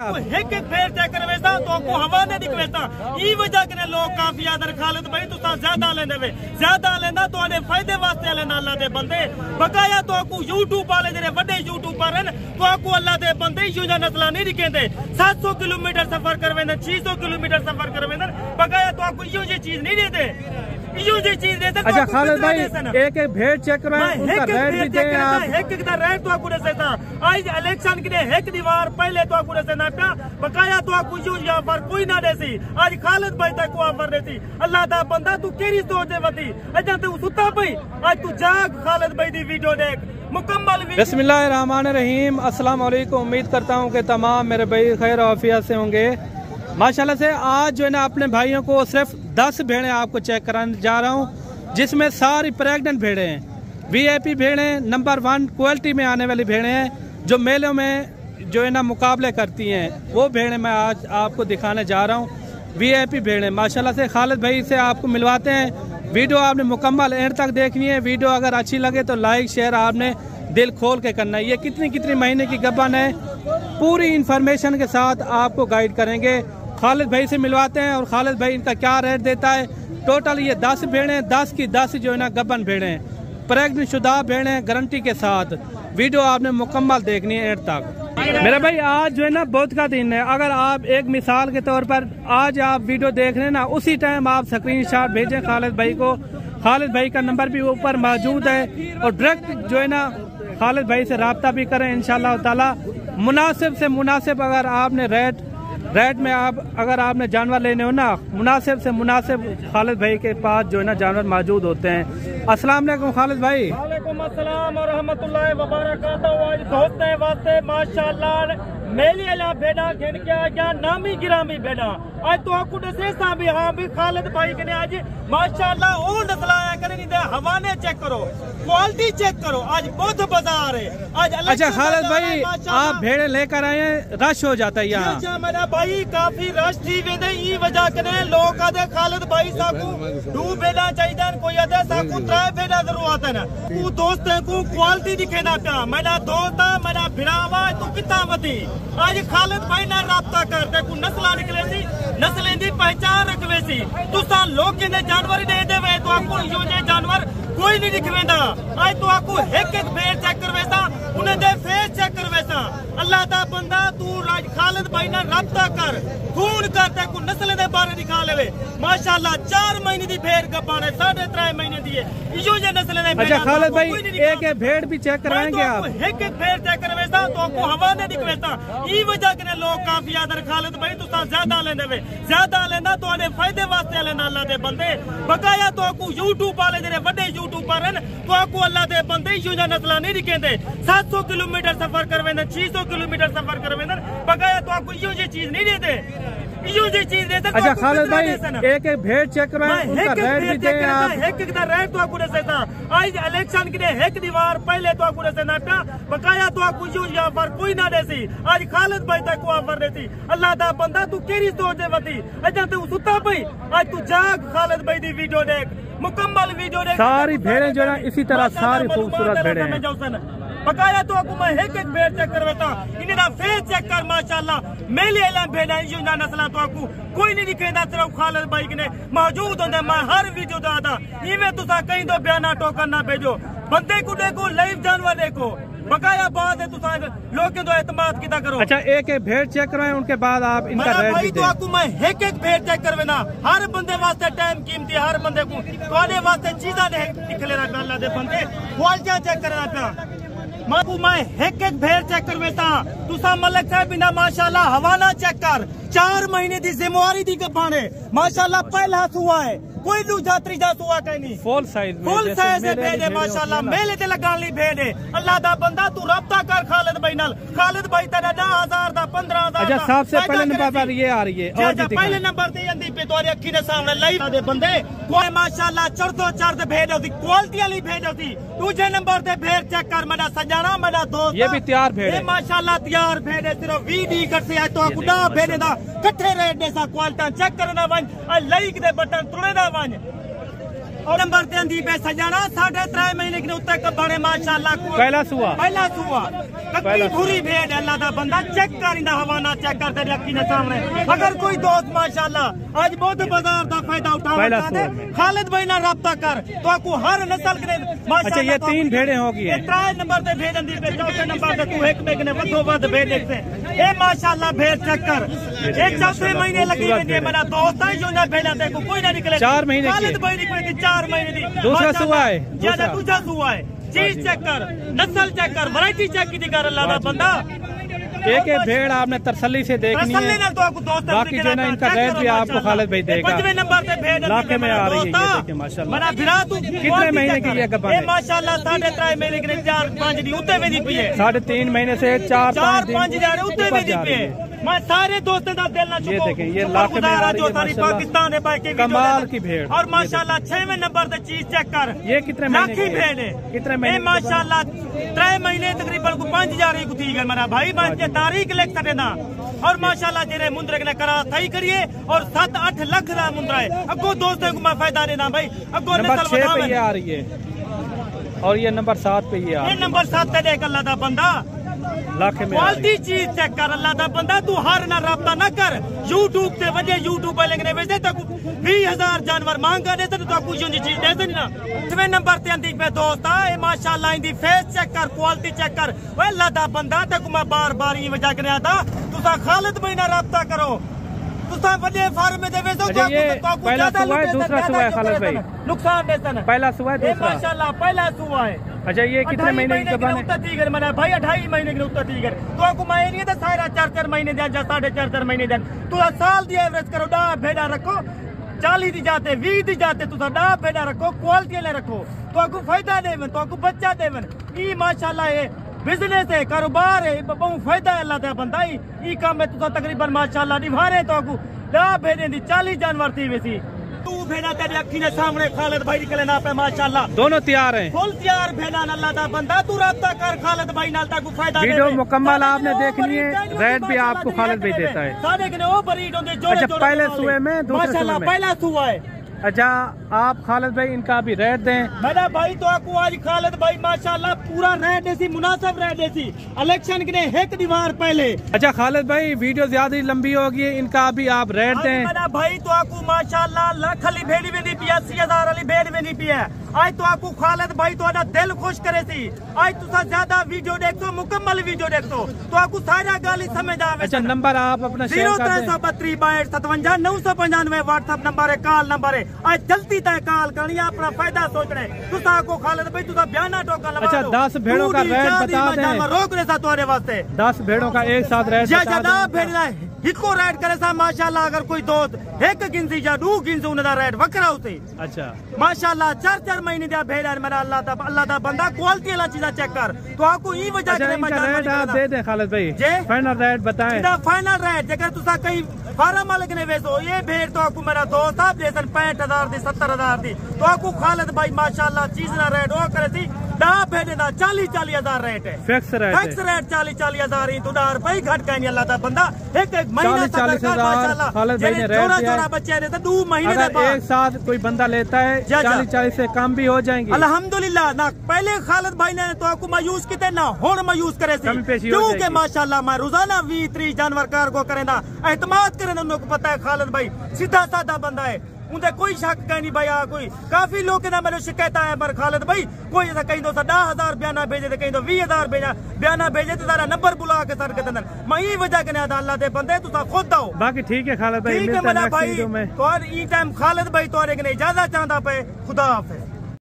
एक एक फेर चेक करवेसा तो को हवा ने दिखवेसा ई वजह के लोग काफी आदर खालिद भाई तुसा ज्यादा लेंदे वे ज्यादा लेंदा तोने फायदे वास्ते लेना अल्लाह दे बंदे बकाया तो को YouTube वाले जेरे बड़े यूट्यूबर हैं तो को अल्लाह दे बंदे यूजा नस्ला नहीं दिखेंदे 700 किलोमीटर सफर करवेंदे 600 किलोमीटर सफर करवेंदे बकाया तो को यो ये चीज नहीं देते यो जी चीज देते। अच्छा खालिद भाई एक एक भेड़ चेक करवाएं उनका रेट भी दें आप एक का रेट तो आपको से था आज इलेक्शन के एक दीवार पहले तो आपको से ना था बकाया तो आपको यो यहाँ पर कोई ना देसी आज खालिद भाई तक को ऑफर देती अल्लाह दा बंदा तू केरी सोच दे वती अजा तू सुता भाई आज तू जाग खालिद भाई दी वीडियो देख मुकम्मल। बिस्मिल्लाहिर्रहमानिर्रहीम अस्सलाम वालेकुम। उम्मीद करता हूँ कि तमाम मेरे भाई खैर आफियत से होंगे माशाल्लाह से। आज जो है ना अपने भाइयों को सिर्फ 10 भेड़ें आपको चेक कराने जा रहा हूँ जिसमें सारी प्रेग्नेंट भेड़ें हैं, VIP भेड़ें नंबर 1 क्वालिटी में आने वाली भेड़ें हैं जो मेलों में जो है ना मुकाबले करती हैं वो भेड़ें मैं आज आपको दिखाने जा रहा हूँ। VIP भेड़ें माशाल्लाह से खालिद भाई से आपको मिलवाते हैं। वीडियो आपने मुकम्मल एंड तक देखनी है। वीडियो अगर अच्छी लगे तो लाइक शेयर आपने दिल खोल के करना है। ये कितनी महीने की गब्बन है पूरी इंफॉर्मेशन के साथ आपको गाइड करेंगे। खालिद भाई से मिलवाते हैं और खालिद भाई इनका क्या रेट देता है। टोटल ये 10 भेड़ें 10 की 10 जो है ना गब्बन भेड़ें प्रेग्नेंट शुदा भेड़ें गारंटी के साथ। वीडियो आपने मुकम्मल देखनी है एंड तक। मेरा भाई आज जो है ना बहुत का दिन है। अगर आप एक मिसाल के तौर पर आज आप वीडियो देख रहे हैं ना उसी टाइम आप स्क्रीनशॉट भेजें खालिद भाई को। खालिद भाई का नंबर भी ऊपर मौजूद है और डायरेक्ट जो है ना खालिद भाई से रब्ता भी करें इंशाल्लाह ताला। मुनासिब से मुनासिब अगर आपने रेट में अगर आपने जानवर लेने हो ना मुनासिब से मुनासिब खालिद भाई के पास जो है ना जानवर मौजूद होते हैं। अस्सलाम वालेकुम खालिद भाई। वालेकुम अस्सलाम व रहमतुल्लाहि व बरकातहू। आज दोस्ते वास्ते माशाल्लाह मेली अला भेड़ा घेन के आ गया नामी गिरामी भेड़ा आज तो आपको दसे सा भी हाँ भी खालिद भाई के ने आज माशाल्लाह ओ नस्ल आया करे नहीं दे हवाने चेक करो क्वालिटी चेक करो आज बहुत बाजार है आज। अच्छा खालिद भाई आप भेड़े लेकर आए हैं रश हो जाता है यहाँ मेरा भाई काफी रश थी वेदे ई वजह कने लोग आदे खालिद भाई साकू 2 भेड़ा चाहिए कोई आदे साकू 3 भेड़ा जरूर आता ना तू दोस्त को क्वालिटी दिखे ना क्या मेरा दोस्त मेरा भिड़ावा तू कितना मती आज खालिद भाई ना राब्ता करते को नस्ला निकले सी नस्लें दी पहचान रखवे सी तुसा लोग ने जानवर दे देवे तो आपको यो जे जानवर कोई नहीं दिखवेंदा आज तो आपको एक एक भेड़ चेक करवेसा उन्हें दे फेस चेक करवेसा अल्लाह दा बंदा तू राज खालिद भाई ना राब्ता कर खून करते को नस्ल दे बारे दिखा लेवे माशाल्लाह 4 महीने दी भेड़ गब्बाने 3.5 महीने दी है यो जे नस्ल दे। अच्छा खालिद भाई एक एक भेड़ भी चेक कराएंगे आप एक एक भेड़ चेक करवेसा तो आपको हवा ने दिखवेसा ई वजह के लोग काफी आदर खालिद भाई तुसा ज्यादा लेंदे वे ज्यादा लेंदा तोने फायदे वास्ते लेना अल्लाह दे बंदे बकाया तो को YouTube वाले जेरे बड़े यूट्यूबर हैं तो को अल्लाह दे बंदे यूजा नस्ला नहीं दिखेंदे 700 किलोमीटर सफर करवेंदे 600 किलोमीटर सफर करवेंदे बकाया तो आपको यो ये चीज नहीं देते यो जी चीज देते। अच्छा खालिद भाई एक एक भेड़ चेक करवाएं उनका रेट भी दें आप एक का रेट तो आपको से था आज इलेक्शन के एक दीवार पहले तो आपको से ना था बकाया तो आपको यो यहाँ पर कोई ना देसी आज खालिद भाई तक को ऑफर देती अल्लाह दा बंदा तू केरी सोच दे वती अजा तू सुता भाई आज तू जाग खालिद भाई दी वीडियो देख मुकम्मल वीडियो देख। सारी भेड़ें जो है इसी तरह सारी खूबसूरत भेड़ें हैं बकाया तो आपको मैं एक भेड़ चेक करवाता इन्हें फेस चेक कर माशाल्लाह मेले एला भेड़ा यो ना नस्ला तो आपको कोई नहीं दिखेंदा सिर्फ खालिद भाई ने मौजूद होंगे। मैं हर वीडियो दादा इवें तुसा कहीं तो बयाना टोकन ना भेजो बंदे को देखो लाइव जानवर देखो बकाया बात है तुसा लोग के तो एतमाद कितना करो। अच्छा एक एक भेड़ चेक करवाएं उनके बाद आप इनका रेट भी दें। तो आपको मैं एक एक भेड़ चेक करवेना हर बंदे वास्ते टाइम कीमती हर बंदे को तोने वास्ते चीज़ा निकले ना अल्लाह दे बंदे क्वालिटी चेक करना था मैं एक एक भेड़ चेक करवेता तुसा मलक साहब बिना माशाल्लाह हवाना चेक कर 4 महीने की जिम्मेवारी दी गब्बाने माशाल्लाह पहला हुआ है कोई दूसरा तीसरा हुआ कहीं नहीं फुल साइज भेड़ है माशाल्लाह मेले ते लगान ली भेड़ है अल्लाह दा बंदा तू रब्ता कर खालिद भाई नाल खालिद भाई तेरा 10,000 दा 15,000। अच्छा सबसे पहले नंबर पर ये आ रही है और पहले नंबर ते अंदी पे तोरी अखी दे सामने लाइव दे बंदे कोई माशाल्लाह चढ़तो चढ़ भेड़ होती क्वालिटी वाली भेड़ होती। दूसरे नंबर ते भेड़ चेक कर मेरा सजाना मेरा दोस्त ये भी तैयार भेड़ है माशाल्लाह तैयार भेड़ है सिर्फ 20 कट से तो गुडा भेड़ दा कट्ठे रेट दे सा क्वालिटी चेक करना वन लाइक दे बटन तुड़े दा वन और नंबर ते अंदी पे सजाना 3.5 महीने के उत्ते कबड़े माशाल्लाह पहला सुआ कत्ती पूरी भेड़ अल्लाह दा बंदा चेक करिंदा हवाना चेक कर तेरी अखी ने सामने। अगर कोई दोस्त माशाल्लाह आज बहुत बाजार दा फायदा उठाना चाहते खालिद भाई ना राब्ता कर तो आपको हर नस्ल के माशाल्लाह। अच्छा ये 3 भेड़े होगी है 3 नंबर ते भेड़ अंदी पे चौथे नंबर ते तू एक बेगने वधो वध भेड़ देखते ए माशाल्लाह भेड़ चेक कर एक चौथे महीने लगी वेंदी मेरा दोस्त है जो ना भेड़ा ते को कोई ना निकले 4 महीने खालिद भाई निकले 4 महीने दी दूसरा सुआ है दूसरा सुआ है चीज चेक कर नस्ल चेक कर वैरायटी चेक की कर अल्लाह दा बंदा। एक भेड़ आपने तसल्ली से देखनी है तो आपको दोस्त बाकी जो ना इनका रेट भी आपको खालिद भाई देगा। 5वें नंबर पे भेड़ लाखे में आ रही है ये देखिए माशाल्लाह। मेरा भिरा तू कितने महीने की है गब्बा? माशाल्लाह 3.5 महीने के 4-5 दी उते में दी पई है 3.5 महीने से 4-5 दिन उते में दी पई है। मैं सारे दोस्तों का दिल ना चुको। ये देखें ये लाखे में आ रही है माशाल्लाह पाकिस्तान है भाई के कमाल की भेड़। और माशाल्लाह 6वें नंबर पे चीज चेक कर ये कितने महीने की भेड़ है कितने महीने माशाल्लाह 3 महीने तकरीबन को 5000 की थी मेरा भाई मैं तारीख लिख सकते ना। और माशाल्लाह जेरे मुंद्रे ने करा सही करिए और 7-8 लाख का मुंद्रा है अगो दोस्तों को मैं फायदा देना भाई अगो नंबर 6 पे ये आ रही है और ये नंबर 7 पे ये नंबर 7 पे देख अल्लाह दा बंदा लाखे में क्वालिटी चीज चेक कर अल्लाह दा बंदा तू हर ना राब्ता न कर यूट्यूब से वजह यूट्यूब पे लिखने भेजते तक 20,000 जानवर मांगा देते तो कुछ चीज दे देनी ना। 6वें नंबर ते अंदी पे दोस्त है माशाल्लाह इंदी फेस चेक कर क्वालिटी चेक कर ओए अल्लाह दा बंदा तक मैं बार-बार ये वजह करने आता तुसा खालिद भाई ना राब्ता करो तुसा वजह फार्म में देवे तो पहला सुआ है दूसरा सुआ है खालिद भाई नुकसान देसन पहला सुआ है दूसरा माशाल्लाह पहला सुआ है। अच्छा ये कितने महीने की गबन है? मैंने भाई 28 महीने की उत्तर ठीक है तो आपको मैं नहीं था सारा 4-4 महीने दिया 4.5 महीने दिन तो साल दी एवरेज करो डा भेड़ा रखो 40 दी जाते 20 दी जाते तुसा डा भेड़ा रखो क्वालिटी ले रखो तो आपको फायदा देवन तो आपको बच्चा देवन ई माशाल्लाह ये बिजनेस है कारोबार है बहुत फायदा है अल्लाह दा बंदा ई काम में तुसा तकरीबन माशाल्लाह निभारे तो आपको डा भेड़े दी 40 जानवर थी वैसी तू भेड़ा तेरी अखी ने सामने खालिद भाई निकले ना पे माशाल्लाह दोनों तैयार हैं फुल तैयार भेड़ा अल्लाह दा बंदा तू राब्ता कर खालिद भाई नाल ता को फायदा वीडियो मुकम्मल आपने देखनी है रेट भी आपको खालिद भाई देता है सारे के ओ बरीड होंगे जो अच्छा पहले सुए में दूसरे माशाल्लाह पहला सुआ है। अच्छा आप खालिद भाई इनका भी रेट दें मेरा भाई तो आपको आज खालिद भाई माशाल्लाह पूरा रेट ऐसी मुनासिब रेट ऐसी इलेक्शन के एक दीवार पहले। अच्छा खालिद भाई वीडियो ज्यादा लंबी होगी इनका भी आप रेट दें। मेरा भाई तो आपको माशाल्लाह लाख वाली भेड़ी में नहीं पिया 80,000 वाली भेड़ में नहीं पिया आज तो आपको खालिद भाई तो दिल खुश करे सी आज तुसा ज्यादा वीडियो देखो मुकम्मल वीडियो देखो तो आपको सारा गाली समझ आवे। अच्छा नंबर आप अपना 0332 52 995 व्हाट्सएप नंबर है कॉल नंबर है आज जल्दी तय कॉल करनी अपना फायदा सोचना है तुसा को खालिद भाई तुसा बयाना टोका लगा। अच्छा 10 भेड़ों का रेट बता दें रोक रहे सा तुम्हारे वास्ते 10 भेड़ों का एक साथ रेट ज्यादा भेड़ना है हिको रेट करे सा माशाल्लाह अगर कोई दोस्त एक गिनती या 2 गिनती उनका रेट वकरा होते। अच्छा माशाल्लाह 4-4 महीने दिया भेड़ा मेरा अल्लाह दा बंदा क्वालिटी वाला चीज़ चेक कर तो आपको ये वजह रेट आप दे दें खालिद भाई फाइनल रेट बताएं फाइनल रेट अगर तुसा कहीं फार्म मालिक ने वेचो ये भेड़ तो आपको मेरा दोस्त आप जैसे 65,000 दी 70,000 दी तो आपको खालिद भाई माशाल्लाह चीज ना रेट वो करे थी डा भेड़े ना 40,000 रेट है फिक्स रेट 40,000 ही तो रुपये घट गए अल्लाह दा बंदा एक महीना 40,000 खालिद भाई ने रेट दिया बच्चे ने तो 2 महीने एक साथ कोई बंदा लेता है 40 से कम भी हो जाएंगे अल्हम्दुलिल्लाह ना पहले खालिद भाई ने तो आपको मायूस किते ना होड़ मायूस करे क्योंकि माशाल्लाह मैं रोजाना 20-30 जानवर कार्गो करे ना एतमाद करे उनको पता है खालिद भाई सीधा साधा बंदा है उनसे कोई शक का नहीं भाई कोई काफी लोग ना मेरे शिकायत आया पर खालिद भाई कोई ऐसा कहीं तो 10,000 बयाना भेजे थे कहीं तो 20,000 बयाना भेजे थे सारा नंबर बुला के सर के मैं ये वजह के अल्लाह दे बंदे तू खुद आओ बाकी ठीक है खालिद भाई ठीक है मेरा भाई तो ई टाइम खालिद भाई तो इजाजत चाहता पे खुदा हाफिज़।